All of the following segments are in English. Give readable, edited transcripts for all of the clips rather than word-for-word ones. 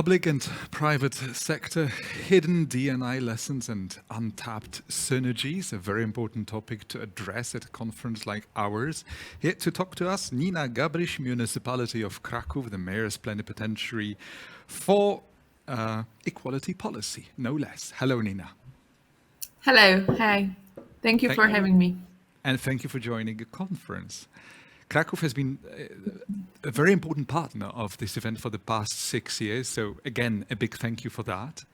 Public and private sector, hidden D&I lessons and untapped synergies, a very important topic to address at a conference like ours. Here to talk to us, Nina Gabryś, Municipality of Krakow, the Mayor's Plenipotentiary for Equality Policy, no less. Hello, Nina. Hello, hi. Thank you for having me. And thank you for joining the conference. Krakow has been a very important partner of this event for the past 6 years. So again, a big thank you for that.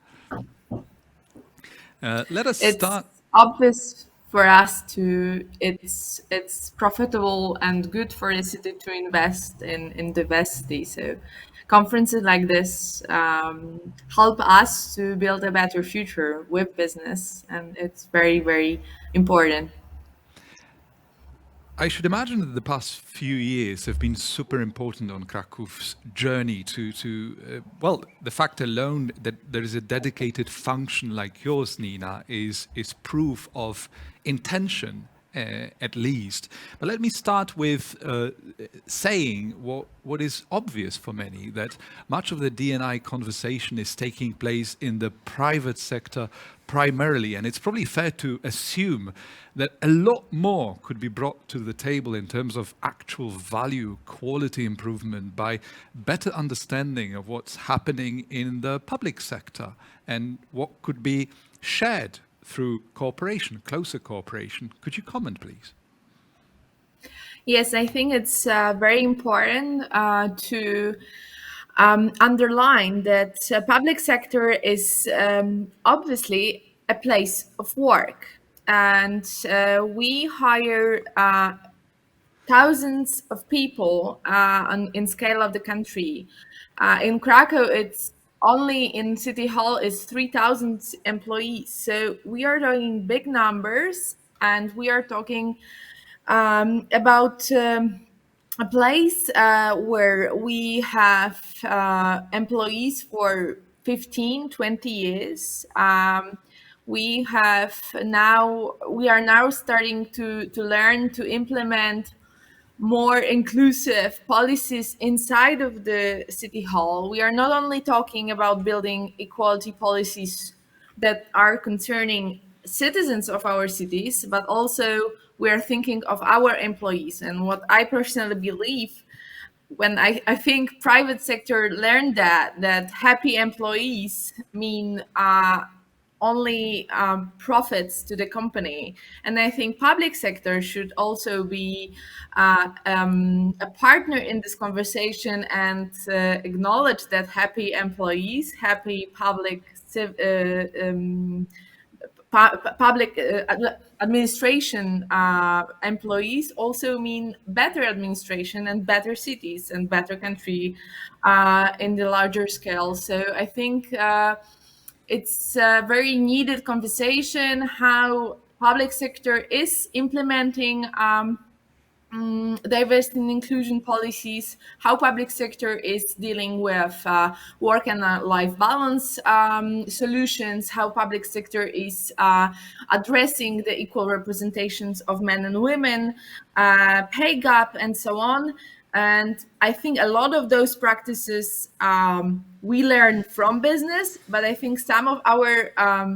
Let us start. It's obvious for us it's profitable and good for the city to invest in diversity. So conferences like this help us to build a better future with business. And it's very, very important. I should imagine that the past few years have been super important on Krakow's journey to the fact alone that there is a dedicated function like yours, Nina, is proof of intention, at least. But let me start with saying what is obvious for many, that much of the D&I conversation is taking place in the private sector primarily, and it's probably fair to assume that a lot more could be brought to the table in terms of actual value, quality improvement by better understanding of what's happening in the public sector and what could be shared through cooperation, closer cooperation. Could you comment, please? Yes, I think it's very important to underline that public sector is obviously a place of work, and we hire thousands of people in scale of the country. In Krakow, it's only in City Hall is 3,000 employees. So we are talking big numbers, and we are talking about a place where we have employees for 15, 20 years. We are now starting to learn to implement more inclusive policies inside of the City Hall. We are not only talking about building equality policies that are concerning citizens of our cities, but also we are thinking of our employees. And what I personally believe, when I think private sector learned that happy employees mean only profits to the company. And I think public sector should also be a partner in this conversation and acknowledge that happy employees, happy public administration employees also mean better administration and better cities and better country in the larger scale. So I think it's a very needed conversation how public sector is implementing diversity and inclusion policies, how public sector is dealing with work and life balance solutions, how public sector is addressing the equal representations of men and women, pay gap, and so on. And I think a lot of those practices we learn from business, but I think some of our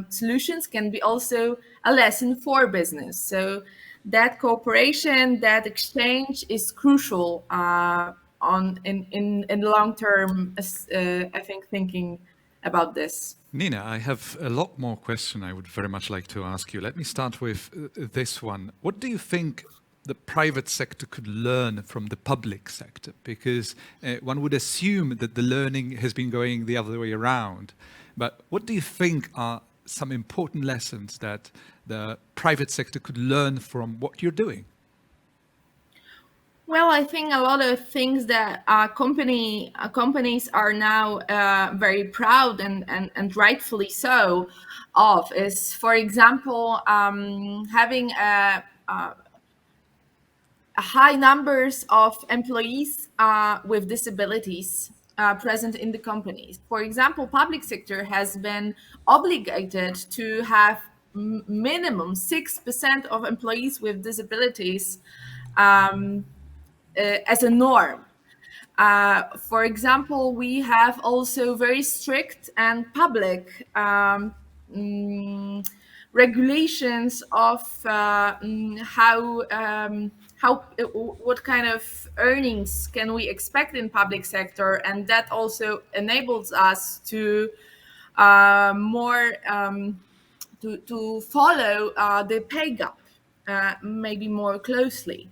solutions can be also a lesson for business. So that cooperation, that exchange is crucial in the long term, I think, thinking about this. Nina, I have a lot more questions I would very much like to ask you. Let me start with this one. What do you think the private sector could learn from the public sector? Because one would assume that the learning has been going the other way around. But what do you think are some important lessons that the private sector could learn from what you're doing? Well, I think a lot of things that companies are now very proud and rightfully so of is, for example, having a high numbers of employees with disabilities present in the companies. For example, public sector has been obligated to have minimum 6% of employees with disabilities as a norm. For example, we have also very strict and public regulations of how what kind of earnings can we expect in public sector, and that also enables us to more to follow the pay gap maybe more closely.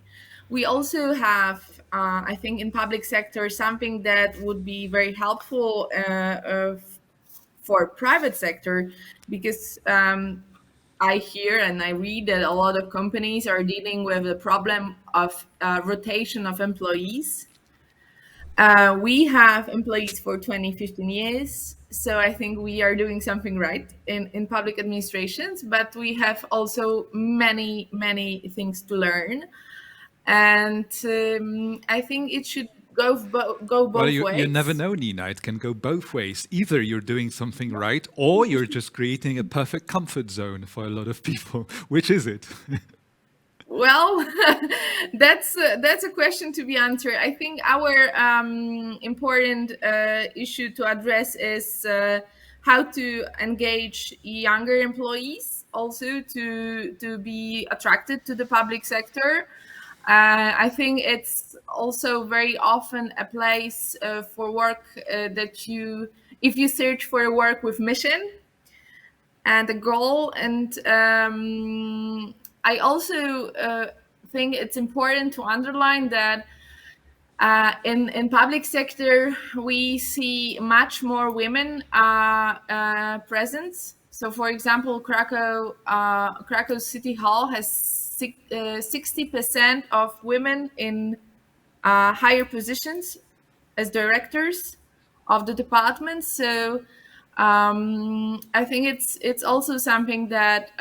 We also have, I think, in public sector something that would be very helpful for private sector, because I hear and I read that a lot of companies are dealing with the problem of rotation of employees. We have employees for 20, 15 years. So I think we are doing something right in public administrations, but we have also many, many things to learn. And I think it should go Well, both you never ways. know, Nina. It can go both ways. Either you're doing something right, or you're just creating a perfect comfort zone for a lot of people. Which is it? Well, that's a question to be answered. I think our important issue to address is how to engage younger employees, also to be attracted to the public sector. I think it's also very often a place for work that if you search for a work with mission and a goal. And I also think it's important to underline that in public sector we see much more women presence. So, for example, Krakow City Hall has 60% of women in higher positions as directors of the department. So I think it's also something that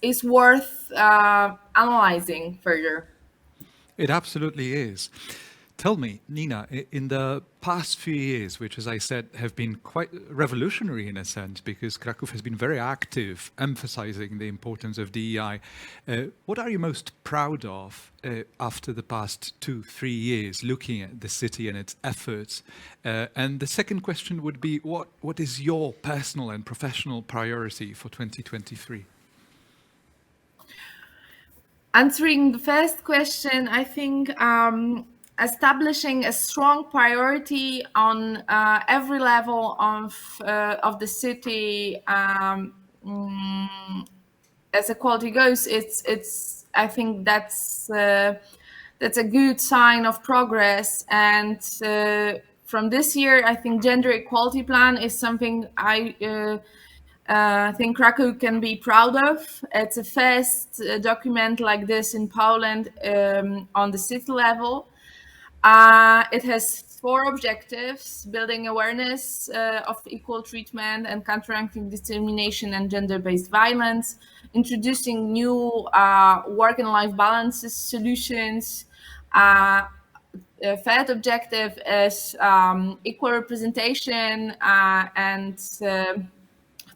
is worth analyzing further. It absolutely is. Tell me, Nina, in the past few years, which, as I said, have been quite revolutionary in a sense, because Krakow has been very active, emphasizing the importance of DEI, what are you most proud of after the past 2, 3 years, looking at the city and its efforts? And the second question would be, what is your personal and professional priority for 2023? Answering the first question, I think establishing a strong priority on every level of the city, as equality goes, it's I think that's a good sign of progress. And from this year, I think gender equality plan is something I think Krakow can be proud of. It's a first document like this in Poland on the city level. It has four objectives: building awareness of equal treatment and counteracting discrimination and gender-based violence, introducing new work and life balances solutions. Third objective is equal representation and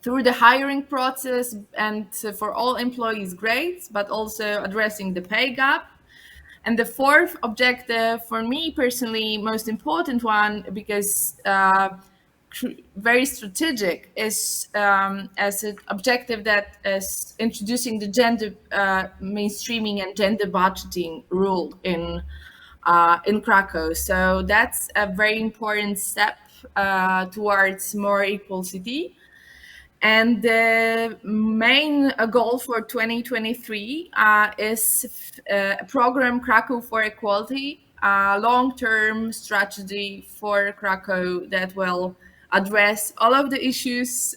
through the hiring process and for all employees grades, but also addressing the pay gap. And the fourth objective, for me personally, most important one, because very strategic, is as an objective that is introducing the gender mainstreaming and gender budgeting rule in Krakow. So that's a very important step towards more equal city. And the main goal for 2023 is a program Krakow for Equality, a long-term strategy for Krakow that will address all of the issues: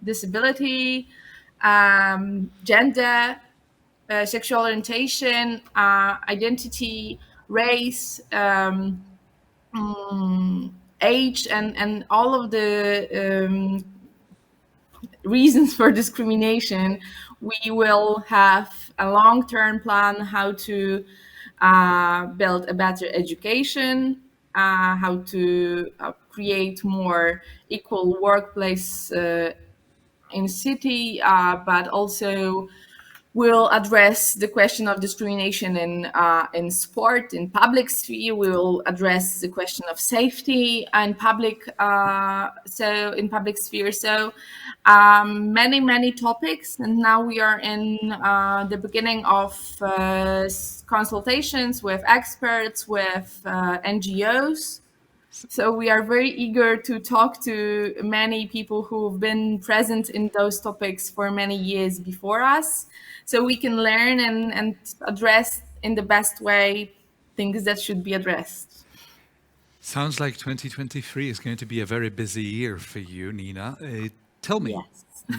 disability, gender, sexual orientation, identity, race, age, and all of the reasons for discrimination. We will have a long-term plan how to build a better education, how to create more equal workplace in city, but also We'll address the question of discrimination in sport, in public sphere. We will address the question of safety and public, in public sphere. So many topics, and now we are in the beginning of consultations with experts, with NGOs. So we are very eager to talk to many people who've been present in those topics for many years before us, so we can learn and address in the best way things that should be addressed. Sounds like 2023 is going to be a very busy year for you, Nina. Tell me, Yes.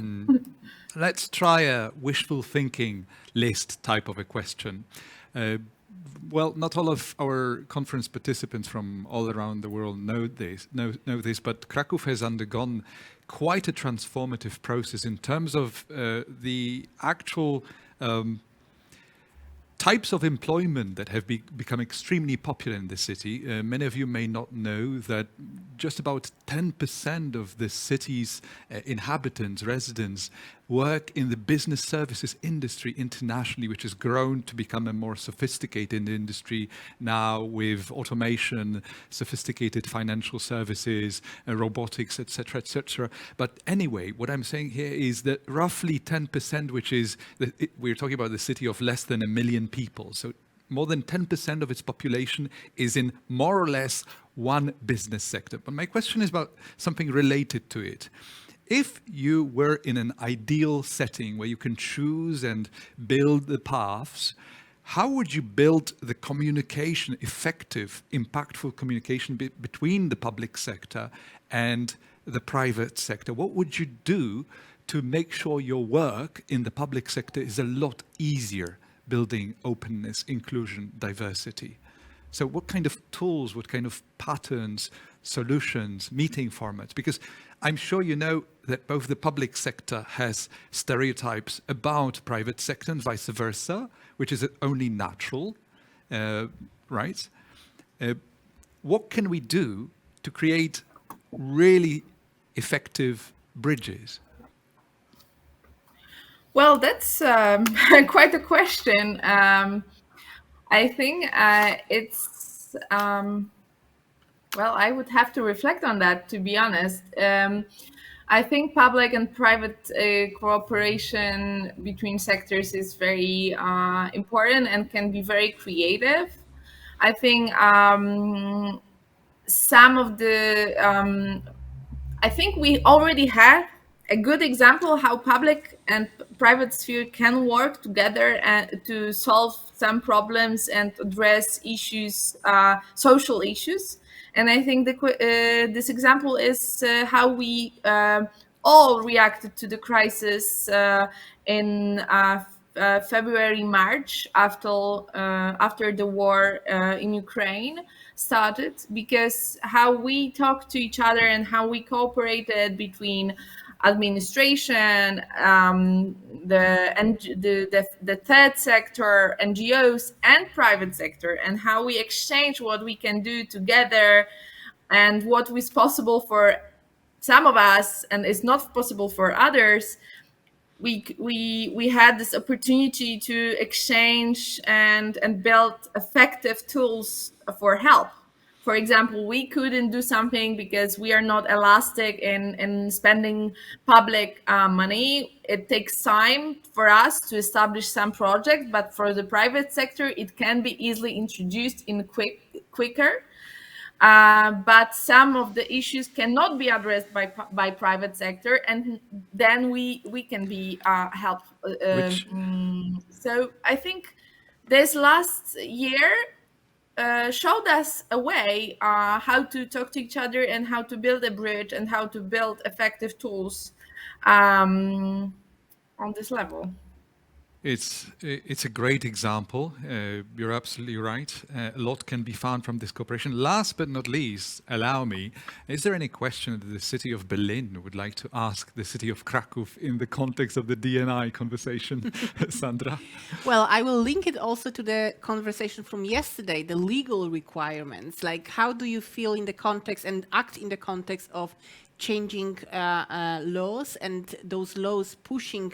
let's try a wishful thinking list type of a question. Well, not all of our conference participants from all around the world know this, but Krakow has undergone quite a transformative process in terms of the actual types of employment that have become extremely popular in the city. Many of you may not know that just about 10% of the city's inhabitants, residents, work in the business services industry internationally, which has grown to become a more sophisticated industry now with automation, sophisticated financial services, robotics, etc., etc. But anyway, what I'm saying here is that roughly 10%, which is, we're talking about the city of less than 1 million people. So more than 10% of its population is in more or less one business sector. But my question is about something related to it. If you were in an ideal setting where you can choose and build the paths, how would you build the communication, effective, impactful communication between the public sector and the private sector? What would you do to make sure your work in the public sector is a lot easier, building openness, inclusion, diversity? So what kind of tools, what kind of patterns, solutions, meeting formats? Because I'm sure you know that both the public sector has stereotypes about private sector and vice versa, which is only natural, right? What can we do to create really effective bridges? Well, that's quite a question. I think it's well, I would have to reflect on that, to be honest. I think public and private cooperation between sectors is very important and can be very creative. I think some of the I think we already have a good example how public and private sphere can work together and to solve some problems and address issues, social issues. And I think this example is how we all reacted to the crisis in February, March, after the war in Ukraine started, because how we talked to each other and how we cooperated between administration, the third sector, NGOs, and private sector, and how we exchange what we can do together and what is possible for some of us and is not possible for others. We had this opportunity to exchange and build effective tools for help. For example, we couldn't do something because we are not elastic in spending public money. It takes time for us to establish some project, but for the private sector, it can be easily introduced in quicker. But some of the issues cannot be addressed by private sector, and then we can be helped. Which So I think this last year showed us a way how to talk to each other and how to build a bridge and how to build effective tools on this level. It's a great example. You're absolutely right. A lot can be found from this cooperation. Last but not least, allow me, is there any question that the city of Berlin would like to ask the city of Krakow in the context of the D&I conversation? Sandra? Well, I will link it also to the conversation from yesterday, the legal requirements. Like, how do you feel in the context and act in the context of changing laws and those laws pushing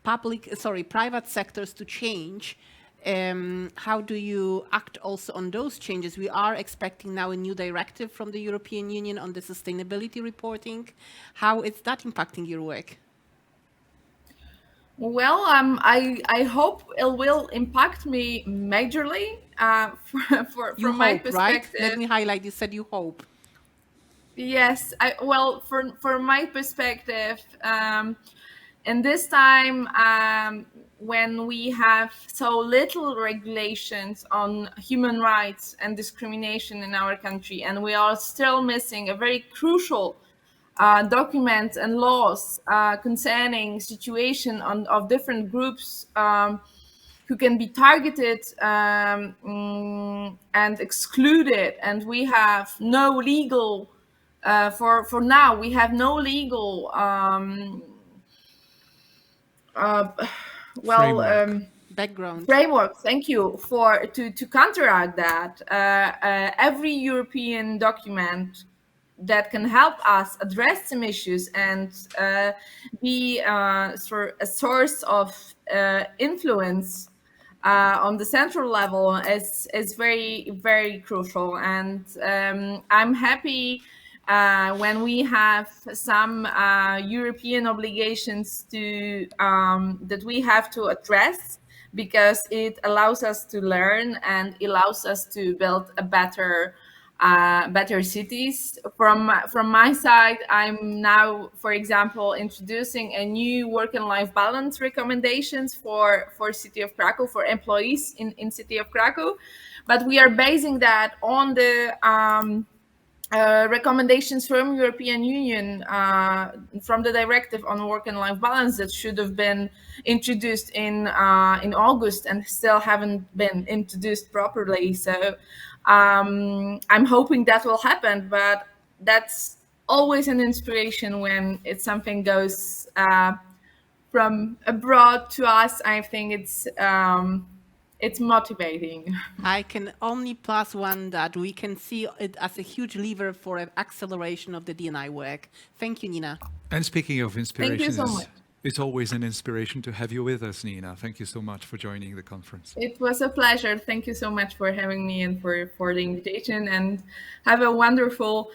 private sectors to change, how do you act also on those changes? We are expecting now a new directive from the European Union on the sustainability reporting. How is that impacting your work? Well, I hope it will impact me majorly. You From my hope, right? perspective. Let me highlight. You said you hope. Yes, well, for my perspective, in this time, when we have so little regulations on human rights and discrimination in our country, and we are still missing a very crucial documents and laws concerning situation of different groups who can be targeted and excluded, and we have no legal. For now, we have no legal well Framework. Background. framework. Thank you for to counteract that. Every European document that can help us address some issues and be a source of influence on the central level is very, very crucial. And I'm happy when we have some European obligations to that we have to address, because it allows us to learn and allows us to build a better cities. From my side, I'm now, for example, introducing a new work and life balance recommendations for City of Krakow, for employees in City of Krakow, but we are basing that on the recommendations from European Union, from the directive on work and life balance that should have been introduced in August and still haven't been introduced properly. So I'm hoping that will happen, but that's always an inspiration when something goes from abroad to us. I think it's motivating. I can only plus one that we can see it as a huge lever for an acceleration of the D&I work. Thank you, Nina. And speaking of inspiration, Thank you so much. it's always an inspiration to have you with us, Nina. Thank you so much for joining the conference. It was a pleasure. Thank you so much for having me and for the invitation. And have a wonderful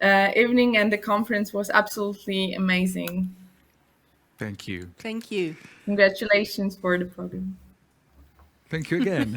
evening. And the conference was absolutely amazing. Thank you. Thank you. Congratulations for the program. Thank you again.